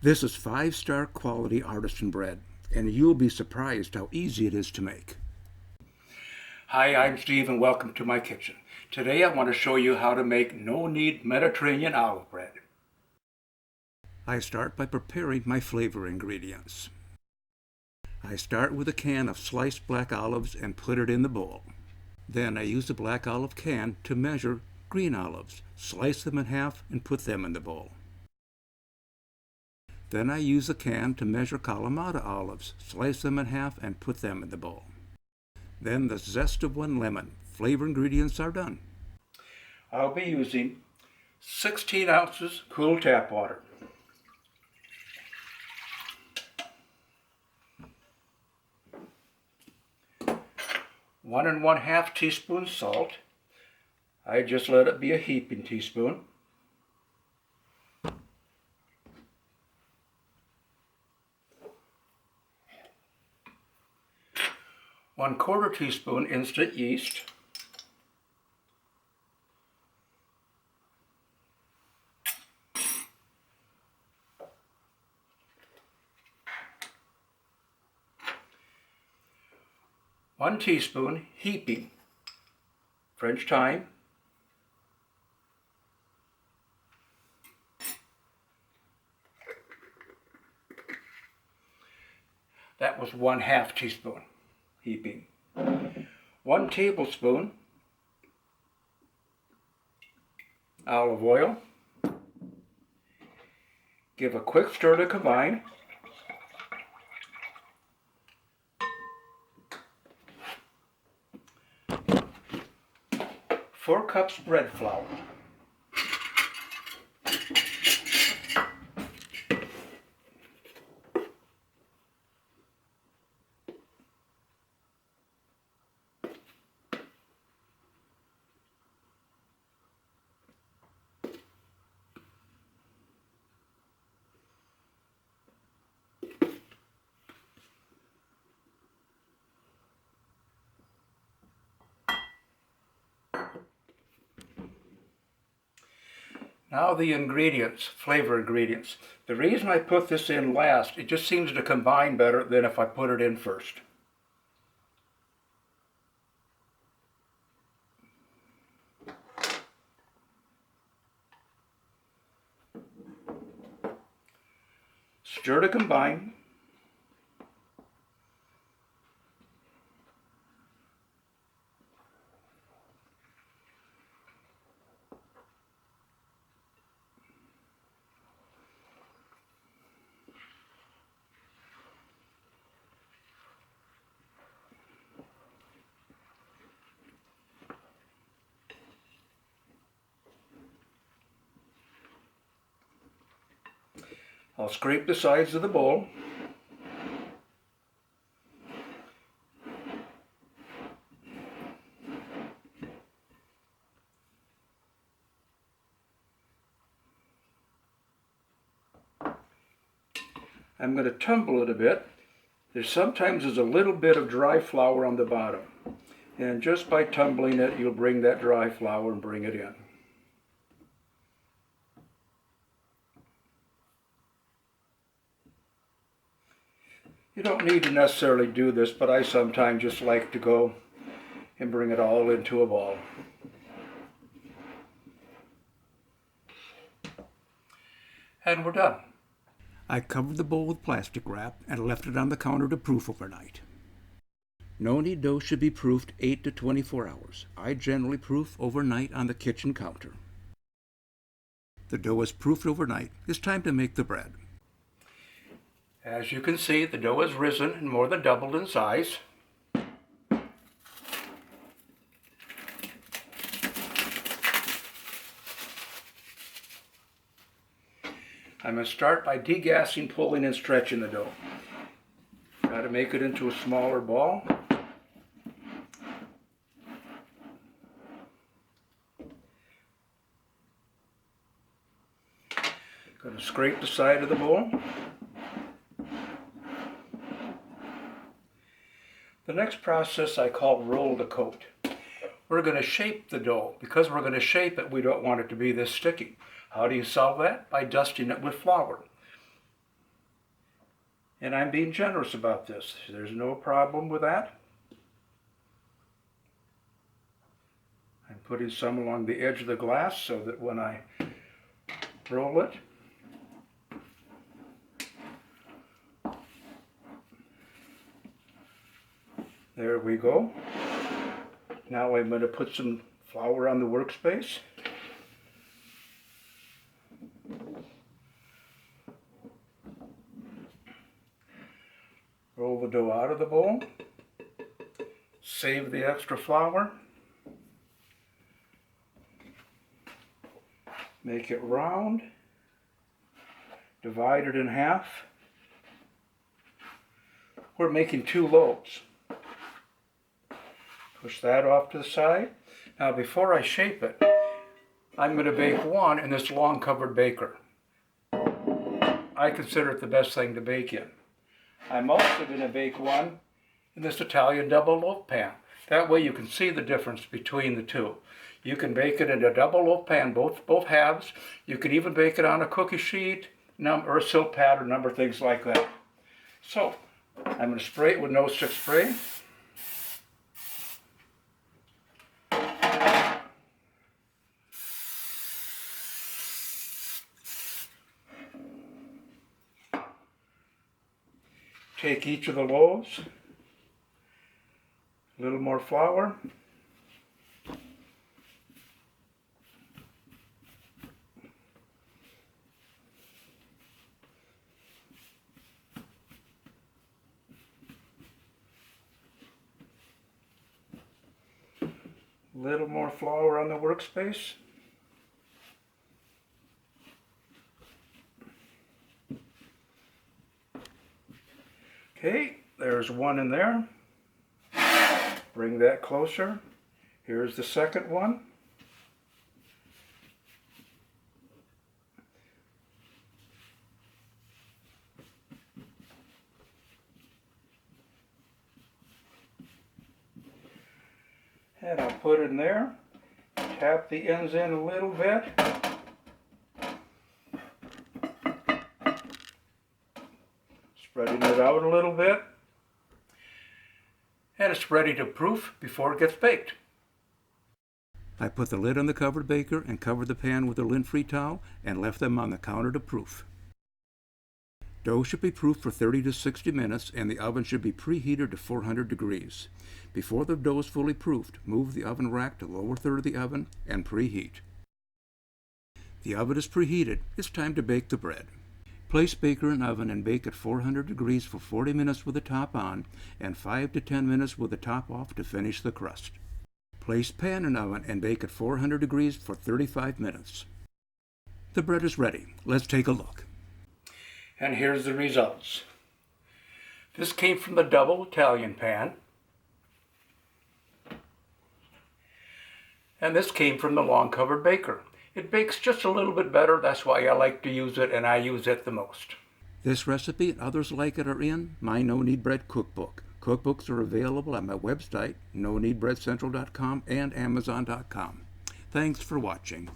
This is 5-star quality artisan bread, and you'll be surprised how easy it is to make. Hi, I'm Steve and welcome to my kitchen. Today I want to show you how to make no-knead Mediterranean olive bread. I start by preparing my flavor ingredients. I start with a can of sliced black olives and put it in the bowl. Then I use the black olive can to measure green olives, slice them in half and put them in the bowl. Then I use a can to measure Kalamata olives, slice them in half and put them in the bowl. Then the zest of 1 lemon. Flavor ingredients are done. I'll be using 16 ounces cool tap water. 1 1/2 teaspoons salt. I just let it be a heaping teaspoon. 1/4 teaspoon instant yeast. 1 teaspoon heaping French thyme. That was 1/2 teaspoon heaping. 1 tablespoon olive oil. Give a quick stir to combine. 4 cups bread flour. Now the ingredients, flavor ingredients. The reason I put this in last, it just seems to combine better than if I put it in first. Stir to combine. I'll scrape the sides of the bowl. I'm going to tumble it a bit. Sometimes there's a little bit of dry flour on the bottom. And just by tumbling it, you'll bring that dry flour and bring it in. You don't need to necessarily do this, but I sometimes just like to go and bring it all into a ball. And we're done. I covered the bowl with plastic wrap and left it on the counter to proof overnight. No-knead dough should be proofed 8 to 24 hours. I generally proof overnight on the kitchen counter. The dough is proofed overnight. It's time to make the bread. As you can see, the dough has risen and more than doubled in size. I'm going to start by degassing, pulling, and stretching the dough. Got to make it into a smaller ball. Going to scrape the side of the bowl. The next process I call roll the coat. We're going to shape the dough. Because we're going to shape it, we don't want it to be this sticky. How do you solve that? By dusting it with flour. And I'm being generous about this. There's no problem with that. I'm putting some along the edge of the glass so that when I roll it, there we go. Now I'm going to put some flour on the workspace. Roll the dough out of the bowl. Save the extra flour. Make it round. Divide it in half. We're making 2 loaves. Push that off to the side. Now before I shape it, I'm going to bake one in this long covered baker. I consider it the best thing to bake in. I'm also going to bake one in this Italian double loaf pan. That way you can see the difference between the two. You can bake it in a double loaf pan, both halves. You can even bake it on a cookie sheet or a silk pad or a number of things like that. So I'm going to spray it with no stick spray. Take each of the loaves, a little more flour, a little more flour on the workspace. Okay, there's one in there. Bring that closer. Here's the second one. And I'll put it in there. Tap the ends in a little bit. Spreading it out a little bit. And it's ready to proof before it gets baked. I put the lid on the covered baker and covered the pan with a lint-free towel and left them on the counter to proof. Dough should be proofed for 30 to 60 minutes and the oven should be preheated to 400 degrees. Before the dough is fully proofed, move the oven rack to the lower third of the oven and preheat. The oven is preheated. It's time to bake the bread. Place baker in oven and bake at 400 degrees for 40 minutes with the top on and 5 to 10 minutes with the top off to finish the crust. Place pan in oven and bake at 400 degrees for 35 minutes. The bread is ready. Let's take a look. And here's the results. This came from the double Italian pan. And this came from the long covered baker. It bakes just a little bit better, that's why I like to use it and I use it the most. This recipe and others like it are in my No-Knead Bread cookbook. Cookbooks are available at my website, no-kneadbreadcentral.com and amazon.com. Thanks for watching.